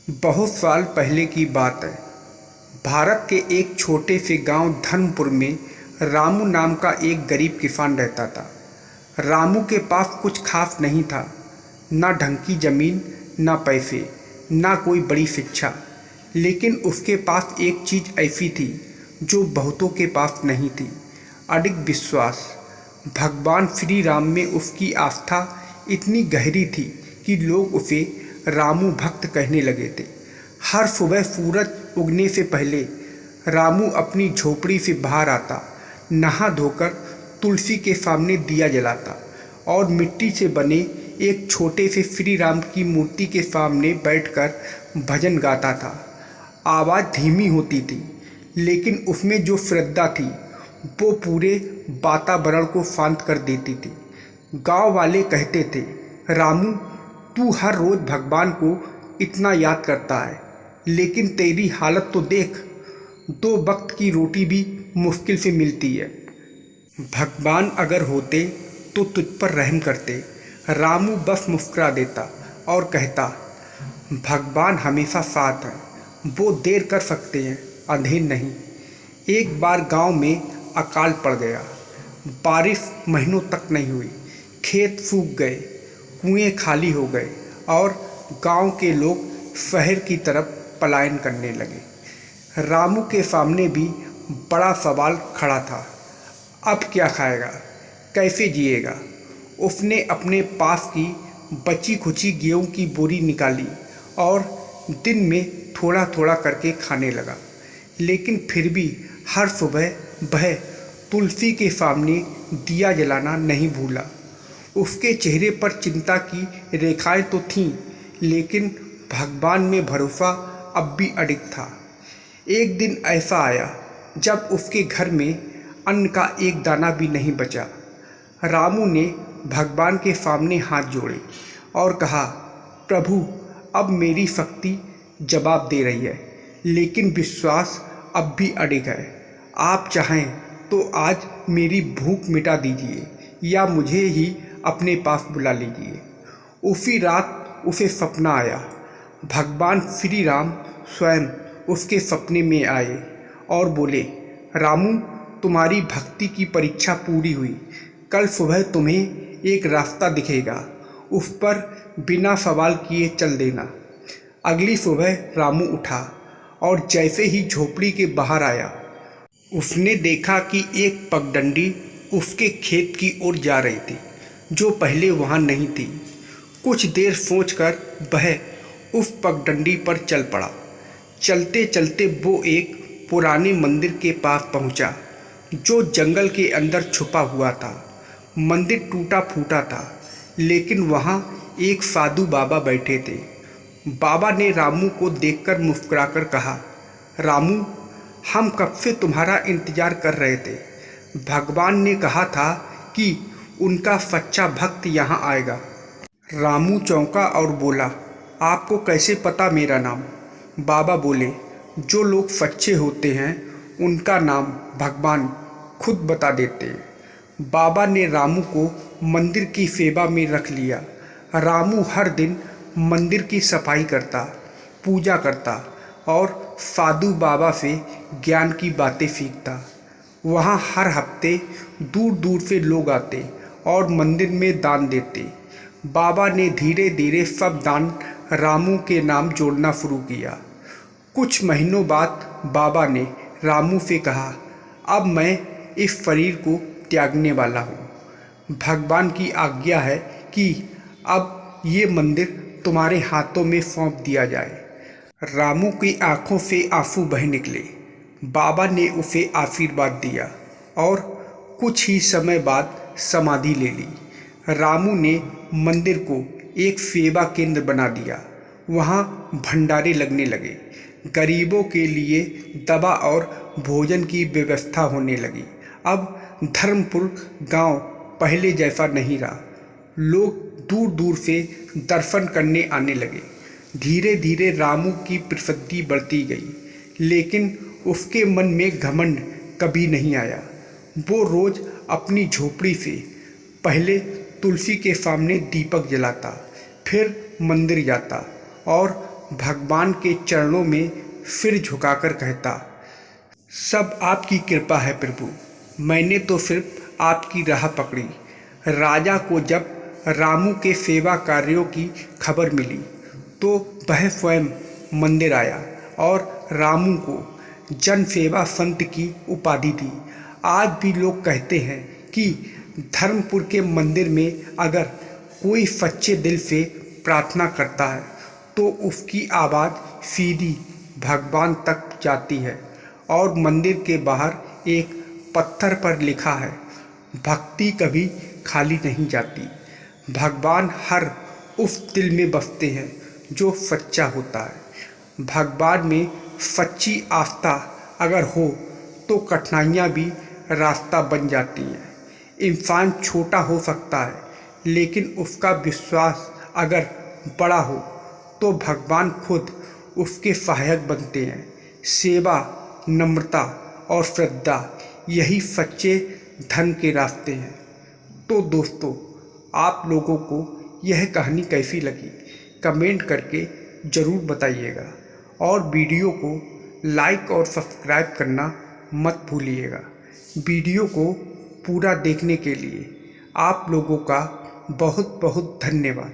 बहुत साल पहले की बात है। भारत के एक छोटे से गांव धर्मपुर में रामू नाम का एक गरीब किसान रहता था। रामू के पास कुछ खास नहीं था, ना ढंग की जमीन, ना पैसे, ना कोई बड़ी शिक्षा। लेकिन उसके पास एक चीज़ ऐसी थी जो बहुतों के पास नहीं थी, अडिग विश्वास। भगवान श्री राम में उसकी आस्था इतनी गहरी थी कि लोग उसे रामू भक्त कहने लगे थे। हर सुबह सूरज उगने से पहले रामू अपनी झोपड़ी से बाहर आता, नहा धोकर तुलसी के सामने दिया जलाता और मिट्टी से बने एक छोटे से श्री राम की मूर्ति के सामने बैठकर भजन गाता था। आवाज़ धीमी होती थी, लेकिन उसमें जो श्रद्धा थी वो पूरे वातावरण को शांत कर देती थी। गांव वाले कहते थे, रामू, तू हर रोज़ भगवान को इतना याद करता है, लेकिन तेरी हालत तो देख, 2 वक्त की रोटी भी मुश्किल से मिलती है। भगवान अगर होते तो तुझ पर रहम करते। रामू बस मुस्कुरा देता और कहता, भगवान हमेशा साथ है, वो देर कर सकते हैं, अंधेर नहीं। एक बार गांव में अकाल पड़ गया। बारिश महीनों तक नहीं हुई, खेत सूख गए, कुएं खाली हो गए और गांव के लोग शहर की तरफ पलायन करने लगे। रामू के सामने भी बड़ा सवाल खड़ा था। अब क्या खाएगा, कैसे जिएगा? उसने अपने पास की बची खुची गेहूं की बोरी निकाली और दिन में थोड़ा थोड़ा करके खाने लगा। लेकिन फिर भी हर सुबह वह तुलसी के सामने दिया जलाना नहीं भूला। उसके चेहरे पर चिंता की रेखाएं तो थीं, लेकिन भगवान में भरोसा अब भी अडिग था। एक दिन ऐसा आया जब उसके घर में अन्न का एक दाना भी नहीं बचा। रामू ने भगवान के सामने हाथ जोड़े और कहा, प्रभु, अब मेरी शक्ति जवाब दे रही है, लेकिन विश्वास अब भी अडिग है। आप चाहें तो आज मेरी भूख मिटा दीजिए या मुझे ही अपने पास बुला लीजिए। उसी रात उसे सपना आया। भगवान श्री राम स्वयं उसके सपने में आए और बोले, रामू, तुम्हारी भक्ति की परीक्षा पूरी हुई। कल सुबह तुम्हें एक रास्ता दिखेगा, उस पर बिना सवाल किए चल देना। अगली सुबह रामू उठा और जैसे ही झोपड़ी के बाहर आया, उसने देखा कि एक पगडंडी उसके खेत की ओर जा रही थी, जो पहले वहाँ नहीं थी। कुछ देर सोचकर वह उस पगडंडी पर चल पड़ा। चलते चलते वो एक पुराने मंदिर के पास पहुँचा, जो जंगल के अंदर छुपा हुआ था। मंदिर टूटा फूटा था, लेकिन वहाँ एक साधु बाबा बैठे थे। बाबा ने रामू को देखकर मुस्कुराकर कहा, रामू, हम कब से तुम्हारा इंतजार कर रहे थे। भगवान ने कहा था कि उनका सच्चा भक्त यहाँ आएगा। रामू चौंका और बोला, आपको कैसे पता मेरा नाम? बाबा बोले, जो लोग सच्चे होते हैं उनका नाम भगवान खुद बता देते हैं। बाबा ने रामू को मंदिर की सेवा में रख लिया। रामू हर दिन मंदिर की सफाई करता, पूजा करता और साधु बाबा से ज्ञान की बातें सीखता। वहाँ हर हफ्ते दूर दूर से लोग आते और मंदिर में दान देते। बाबा ने धीरे धीरे सब दान रामू के नाम जोड़ना शुरू किया। कुछ महीनों बाद बाबा ने रामू से कहा, अब मैं इस शरीर को त्यागने वाला हूँ। भगवान की आज्ञा है कि अब ये मंदिर तुम्हारे हाथों में सौंप दिया जाए। रामू की आंखों से आंसू बह निकले। बाबा ने उसे आशीर्वाद दिया और कुछ ही समय बाद समाधि ले ली। रामू ने मंदिर को एक सेवा केंद्र बना दिया। वहाँ भंडारे लगने लगे। गरीबों के लिए दवा और भोजन की व्यवस्था होने लगी। अब धर्मपुर गांव पहले जैसा नहीं रहा। लोग दूर दूर से दर्शन करने आने लगे। धीरे धीरे रामू की प्रसिद्धि बढ़ती गई, लेकिन उसके मन में घमंड कभी नहीं आया। वो रोज़ अपनी झोपड़ी से पहले तुलसी के सामने दीपक जलाता, फिर मंदिर जाता और भगवान के चरणों में सिर झुकाकर कहता, सब आपकी कृपा है प्रभु, मैंने तो सिर्फ आपकी राह पकड़ी। राजा को जब रामू के सेवा कार्यों की खबर मिली तो वह स्वयं मंदिर आया और रामू को जन सेवा संत की उपाधि दी। आज भी लोग कहते हैं कि धर्मपुर के मंदिर में अगर कोई सच्चे दिल से प्रार्थना करता है तो उसकी आवाज़ सीधी भगवान तक जाती है। और मंदिर के बाहर एक पत्थर पर लिखा है, भक्ति कभी खाली नहीं जाती। भगवान हर उस दिल में बसते हैं जो सच्चा होता है। भगवान में सच्ची आस्था अगर हो तो कठिनाइयाँ भी रास्ता बन जाती हैं। इंसान छोटा हो सकता है लेकिन उसका विश्वास अगर बड़ा हो तो भगवान खुद उसके सहायक बनते हैं। सेवा, नम्रता और श्रद्धा यही सच्चे धर्म के रास्ते हैं। तो दोस्तों, आप लोगों को यह कहानी कैसी लगी कमेंट करके ज़रूर बताइएगा और वीडियो को लाइक और सब्सक्राइब करना मत भूलिएगा। वीडियो को पूरा देखने के लिए आप लोगों का बहुत बहुत धन्यवाद।